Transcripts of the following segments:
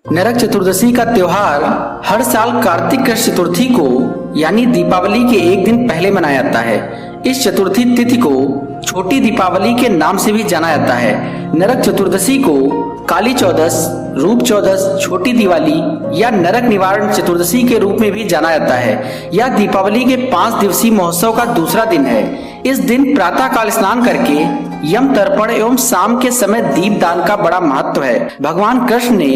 नरक चतुर्दशी का त्योहार हर साल कार्तिक कृष्ण चतुर्थी को यानी दीपावली के एक दिन पहले मनाया जाता है। इस चतुर्थी तिथि को छोटी दीपावली के नाम से भी जाना जाता है। नरक चतुर्दशी को काली चौदस, रूप चौदस, छोटी दिवाली या नरक निवारण चतुर्दशी के रूप में भी जाना जाता है। यह दीपावली के 5 दिवसीय महोत्सव का दूसरा दिन है। इस दिन प्रातः काल स्नान करके यम तर्पण एवं शाम के समय दीप दान का बड़ा महत्व है। भगवान कृष्ण ने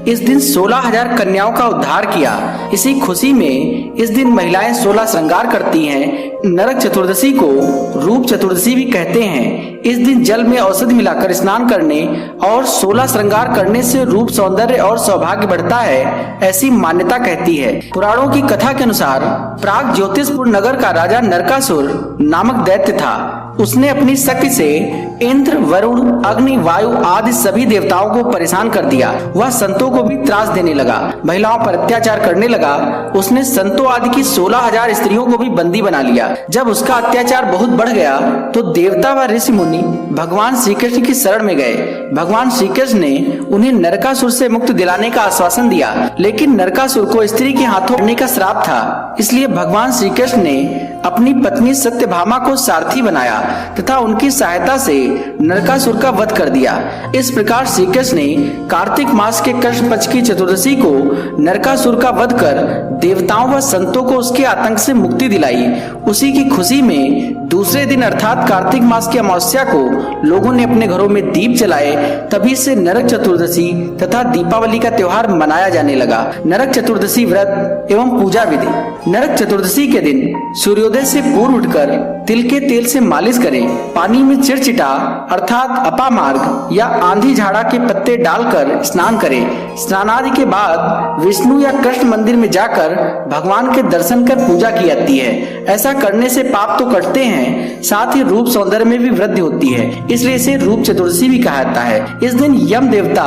इस दिन 16,000 कन्याओं का उद्धार किया। इसी खुशी में इस दिन महिलाएं 16 श्रृंगार करती हैं। नरक चतुर्दशी को रूप चतुर्दशी भी कहते हैं। इस दिन जल में औषधि मिलाकर स्नान करने और 16 श्रृंगार करने से रूप, सौंदर्य और सौभाग्य बढ़ता है, ऐसी मान्यता कहती है। पुराणों की कथा के अनुसार प्राग ज्योतिषपुर नगर का राजा नरकासुर नामक दैत्य था। उसने अपनी शक्ति से इंद्र, वरुण, अग्नि, वायु आदि सभी देवताओं को परेशान कर दिया। वह संतों को भी त्रास देने लगा, महिलाओं पर अत्याचार करने लगा। उसने संतों आदि की 16,000 स्त्रियों को भी बंदी बना लिया। जब उसका अत्याचार बहुत बढ़ गया तो देवता व ऋषि मुनि भगवान श्री कृष्ण की शरण में गए। भगवान श्री कृष्ण ने उन्हें नरकासुर से मुक्त दिलाने का आश्वासन दिया, लेकिन नरकासुर को स्त्री के हाथों मरने का श्राप था। इसलिए भगवान श्री कृष्ण ने अपनी पत्नी सत्यभामा को सारथी बनाया तथा उनकी सहायता से नरकासुर का वध कर दिया। इस प्रकार श्री कृष्ण ने कार्तिक मास के कृष्ण पक्ष की चतुर्दशी को नरकासुर का वध कर देवताओं व संतों को उसके आतंक से मुक्ति दिलाई। उसी की खुशी में दूसरे दिन अर्थात कार्तिक मास की अमावस्या को लोगों ने अपने घरों में दीप जलाए। तभी से नरक चतुर्दशी तथा दीपावली का त्योहार मनाया जाने लगा। नरक चतुर्दशी व्रत एवं पूजा विधि। नरक चतुर्दशी के दिन सूर्योदय से पूर्व उठकर तिल के तेल से मालिश करें। पानी में चिरचिटा अर्थात अपामार्ग या आंधी झाड़ा के पत्ते डालकर स्नान करें। स्नानादि के बाद विष्णु या कृष्ण मंदिर में जाकर भगवान के दर्शन कर पूजा की जाती है। ऐसा करने से पाप तो कटते हैं, साथ ही रूप सौंदर्य में भी वृद्धि होती है। इसलिए इसे रूप चतुर्दशी भी कहा जाता है। इस दिन यम देवता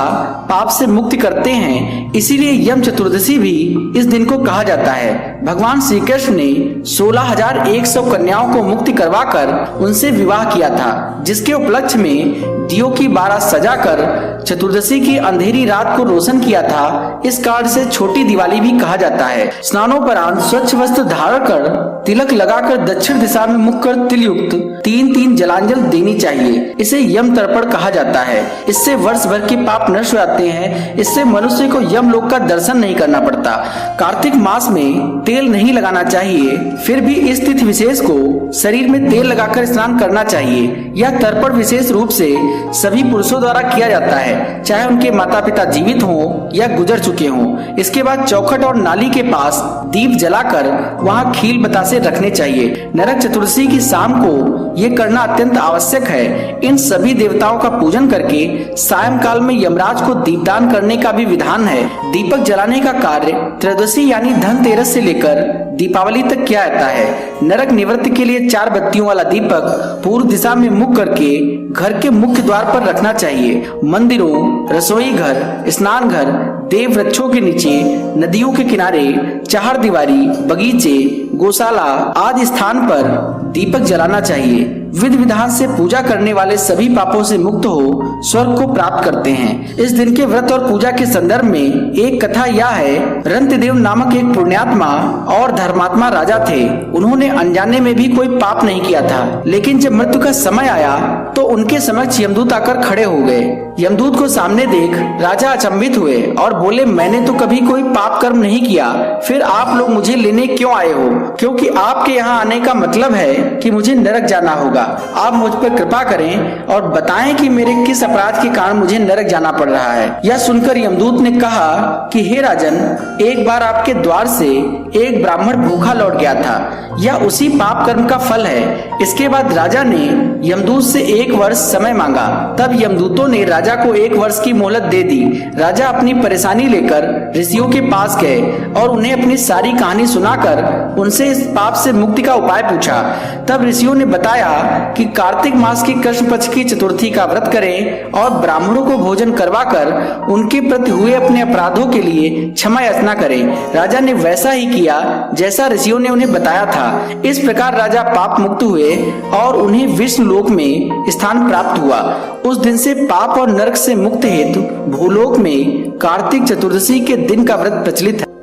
पाप से मुक्ति करते हैं, इसीलिए यम चतुर्दशी भी इस दिन को कहा जाता है। भगवान श्री कृष्ण ने 16,100 कन्याओं को मुक्ति करवाकर उनसे विवाह किया था, जिसके उपलक्ष्य में दियों की 12 सजाकर चतुर्दशी की अंधेरी रात को रोशन किया था। इस कारण से छोटी दिवाली भी कहा जाता है। स्नानोपरांत स्वच्छ वस्त्र धारण कर तिलक लगाकर दक्षिण दिशा में मुख कर तिल युक्त 3-3 जलांजल देनी चाहिए। इसे यम तर्पण कहा जाता है। इससे वर्ष भर के पाप नष्ट हो जाते हैं। इससे मनुष्य को यम लोक का दर्शन नहीं करना पड़ता। कार्तिक मास में तेल नहीं लगाना चाहिए, फिर भी इस तिथि विशेष को शरीर में तेल लगाकर स्नान करना चाहिए। यह तर्पण विशेष रूप से सभी पुरुषों द्वारा किया जाता है, चाहे उनके माता पिता जीवित हों या गुजर चुके हों। इसके बाद चौखट और नाली के पास दीप जलाकर वहां खील बतासे रखने चाहिए। नरक चतुर्दशी की शाम को ये करना अत्यंत आवश्यक है। इन सभी देवताओं का पूजन करके सायंकाल में यमराज को दीपदान करने का भी विधान है। दीपक जलाने का कार्य त्रयोदशी यानी धनतेरस से लेकर दीपावली तक किया जाता है। नरक निवृत्ति के लिए 4 बत्तियों वाला दीपक पूर्व दिशा में मुख करके घर के मुख्य द्वार पर रखना चाहिए। मंदिरों, रसोई घर, स्नान घर, देव वृक्षों के नीचे, नदियों के किनारे, चहारदीवारी, बगीचे, गौशाला आदि स्थान पर दीपक जलाना चाहिए। विधि विधान से पूजा करने वाले सभी पापों से मुक्त हो स्वर्ग को प्राप्त करते हैं। इस दिन के व्रत और पूजा के संदर्भ में एक कथा यह है। रंतदेव नामक एक पुण्यात्मा और धर्मात्मा राजा थे। उन्होंने अनजाने में भी कोई पाप नहीं किया था, लेकिन जब मृत्यु का समय आया तो उनके समक्ष यमदूत आकर खड़े हो गए। यमदूत को सामने देख राजा अचंभित हुए और बोले, मैंने तो कभी कोई पाप कर्म नहीं किया, फिर आप लोग मुझे लेने क्यों आए हो? क्योंकि आपके यहाँ आने का मतलब है कि मुझे नरक जाना होगा। आप मुझ पर कृपा करें और बताएं कि मेरे किस अपराध के कारण मुझे नरक जाना पड़ रहा है। यह सुनकर यमदूत ने कहा कि हे राजन, एक बार आपके द्वार से एक ब्राह्मण भूखा लौट गया था। यह उसी पाप कर्म का फल है। इसके बाद राजा ने यमदूत से 1 वर्ष समय मांगा। तब यमदूतों ने राजा को 1 वर्ष की मोहलत दे दी। राजा अपनी परेशानी लेकर ऋषियों के पास गए और उन्हें अपनी सारी कहानी सुनाकर उनसे इस पाप से मुक्ति का उपाय पूछा। तब ऋषियों ने बताया कि कार्तिक मास की कृष्ण पक्ष की चतुर्थी का व्रत करें और ब्राह्मणों को भोजन करवाकर उनके प्रति हुए अपने अपराधों के लिए क्षमा याचना करें। राजा ने वैसा ही किया जैसा ऋषियों ने उन्हें बताया था। इस प्रकार राजा पाप मुक्त हुए और उन्हें विष्णु लोक में स्थान प्राप्त हुआ। उस दिन से पाप और नरक से मुक्त हेतु भूलोक में कार्तिक चतुर्दशी के दिन का व्रत प्रचलित है।